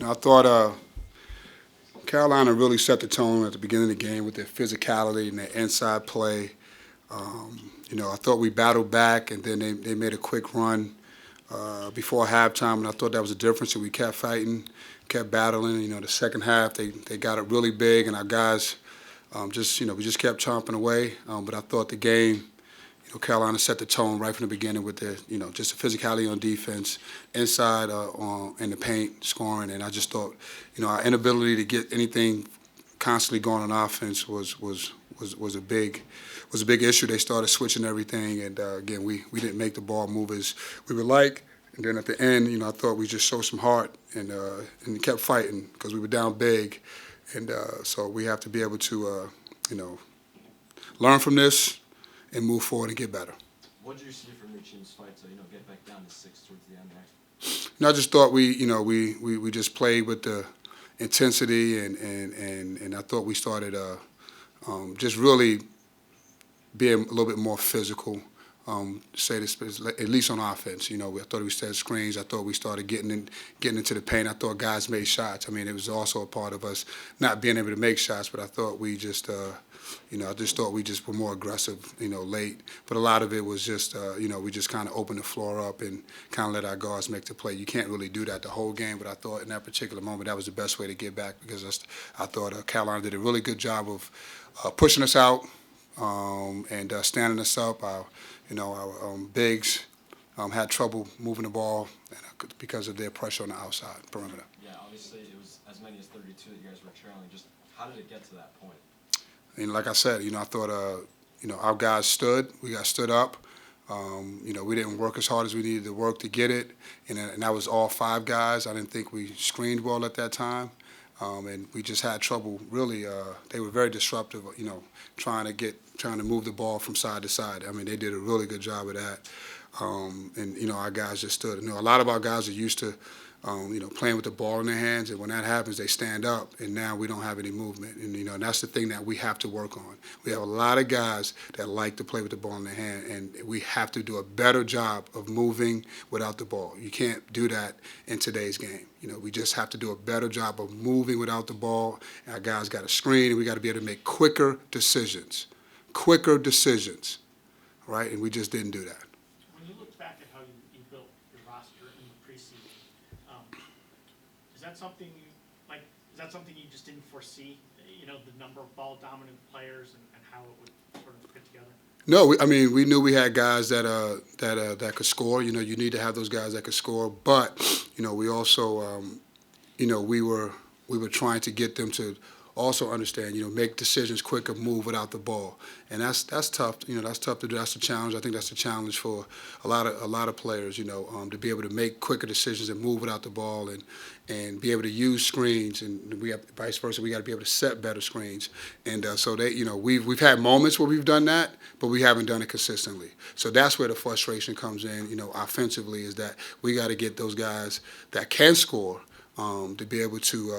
I thought Carolina really set the tone at the beginning of the game with their physicality and their inside play. I thought we battled back, and then they made a quick run before halftime, and I thought that was the difference. And we kept fighting, kept battling. The second half they got it really big, and our guys we just kept chomping away. But I thought the game, Carolina set the tone right from the beginning with their, just the physicality on defense, inside in the paint, scoring, and I just thought, our inability to get anything constantly going on offense was a big issue. They started switching everything, and again, we didn't make the ball move as we would like. And then at the end, I thought we just showed some heart and kept fighting because we were down big, and so we have to be able to, learn from this and move forward and get better. What did you see from your team's fight to get back down to 6 towards the end there? I just thought we just played with the intensity and I thought we started just really being a little bit more physical. Say this, at least on offense. I thought we set screens. I thought we started getting into the paint. I thought guys made shots. I mean, it was also a part of us not being able to make shots, but I thought we just, I just thought we just were more aggressive, late. But a lot of it was just, we just kind of opened the floor up and kind of let our guards make the play. You can't really do that the whole game, but I thought in that particular moment that was the best way to get back because I thought Carolina did a really good job of pushing us out and standing us up. Our bigs had trouble moving the ball because of their pressure on the outside perimeter. Yeah, obviously it was as many as 32 that you guys were trailing. Just how did it get to that point? And like I said, I thought, our guys stood. We got stood up. We didn't work as hard as we needed to work to get it, and that was all 5 guys. I didn't think we screened well at that time, and we just had trouble. Really, they were very disruptive. Trying to move the ball from side to side. I mean, they did a really good job of that, and our guys just stood. A lot of our guys are used to, playing with the ball in their hands, and when that happens, they stand up, and now we don't have any movement, and that's the thing that we have to work on. We have a lot of guys that like to play with the ball in their hand, and we have to do a better job of moving without the ball. You can't do that in today's game. We just have to do a better job of moving without the ball. Our guys got to screen, and we got to be able to make quicker decisions, right? And we just didn't do that. When you look back at how you built your roster in the preseason, is that something you just didn't foresee? The number of ball dominant players and how it would sort of fit together. No, we knew we had guys that could score. You need to have those guys that could score, but we also we were trying to get them to also understand, make decisions quicker, move without the ball, and that's tough. That's tough to do. That's the challenge. I think that's the challenge for a lot of players. To be able to make quicker decisions and move without the ball, and be able to use screens, and we have vice versa. We got to be able to set better screens, and so we've had moments where we've done that, but we haven't done it consistently. So that's where the frustration comes in. Offensively, is that we got to get those guys that can score. To be able to,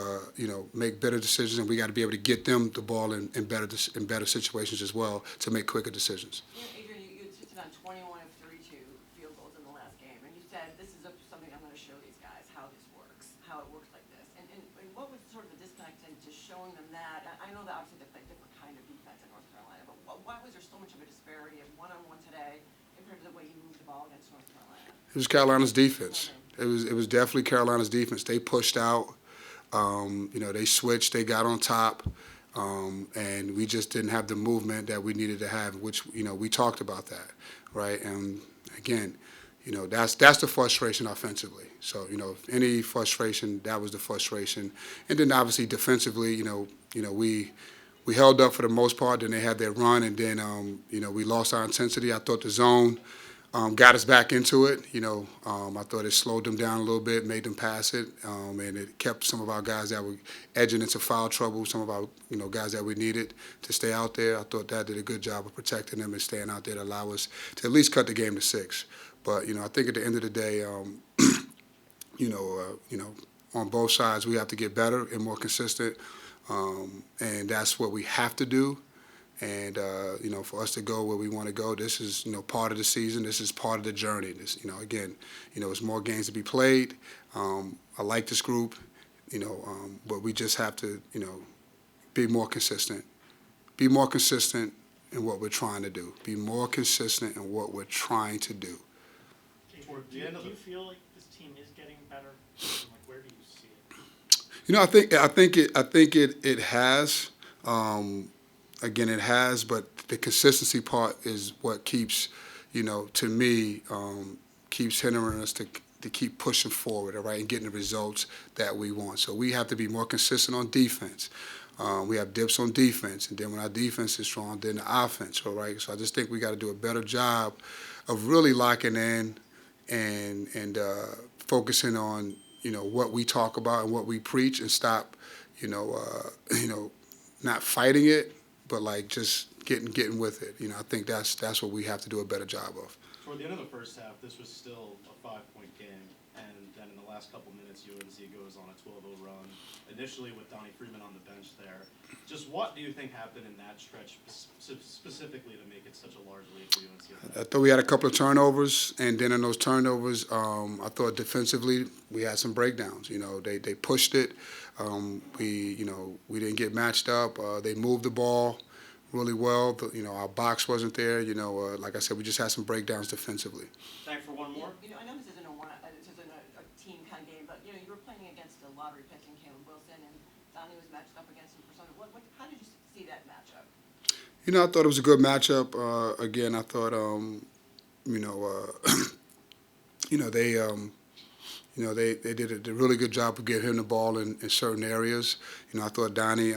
make better decisions, and we got to be able to get them the ball in better situations as well to make quicker decisions. Adrian, you insisted on 21 of 32 field goals in the last game, and you said this is something I'm going to show these guys how this works, how it works like this. And what was sort of the disconnect into showing them that? I know that obviously they play a different kind of defense in North Carolina, but why was there so much of a disparity of one-on-one today compared to the way you moved the ball against North Carolina? It was Carolina's defense. It was definitely Carolina's defense. They pushed out, they switched, they got on top, and we just didn't have the movement that we needed to have, which, we talked about that, right? And again, that's the frustration offensively. So, if any frustration, that was the frustration. And then obviously defensively, we held up for the most part. Then they had their run, and then, we lost our intensity. I thought the zone got us back into it. I thought it slowed them down a little bit, made them pass it, and it kept some of our guys that were edging into foul trouble, some of our guys that we needed to stay out there. I thought that did a good job of protecting them and staying out there to allow us to at least cut the game to 6. But I think at the end of the day, on both sides we have to get better and more consistent, and that's what we have to do. And, for us to go where we want to go, this is, part of the season. This is part of the journey. This, again, it's more games to be played. I like this group. but we just have to, be more consistent. Be more consistent in what we're trying to do. Be more consistent in what we're trying to do. Do you feel like this team is getting better? Like, where do you see it? I think it has. Again, it has, but the consistency part is what keeps, to me, keeps hindering us to keep pushing forward, all right, and getting the results that we want. So we have to be more consistent on defense. We have dips on defense, and then when our defense is strong, then the offense, all right? So I just think we got to do a better job of really locking in and focusing on, what we talk about and what we preach, and stop, not fighting it, but like just getting with it. I think that's what we have to do a better job of. Toward the end of the first half, this was still a 5-point game, and then in the last couple minutes, UNC goes on a 12-0 run, initially with Donnie Freeman on the bench there. Just what do you think happened in that stretch specifically to make it such a large lead for UNC? I thought we had a couple of turnovers, and then in those turnovers, I thought defensively we had some breakdowns. They pushed it. We didn't get matched up. They moved the ball really well. Our box wasn't there. Like I said, we just had some breakdowns defensively. Time for one more. I know this isn't a team kind of game, but you were playing against a lottery pick in Caleb Wilson, and Donnie was matched up against him for something. How did you see that matchup? I thought it was a good matchup. Again, I thought, they did a really good job of getting him the ball in certain areas. I thought Donnie,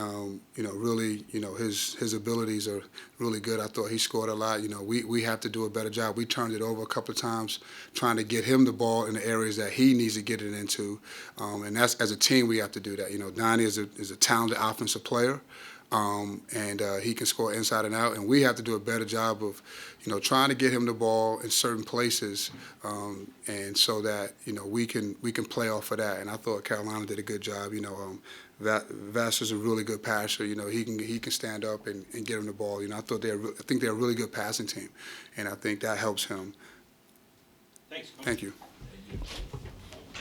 really, his abilities are really good. I thought he scored a lot. We have to do a better job. We turned it over a couple of times trying to get him the ball in the areas that he needs to get it into. And that's, as a team, we have to do that. Donnie is a talented offensive player. And he can score inside and out, and we have to do a better job of, trying to get him the ball in certain places, and so that we can play off of that. And I thought Carolina did a good job. Vassar's a really good passer. He can stand up and get him the ball. I think they're a really good passing team, and I think that helps him. Thanks. Thank you. Thank you.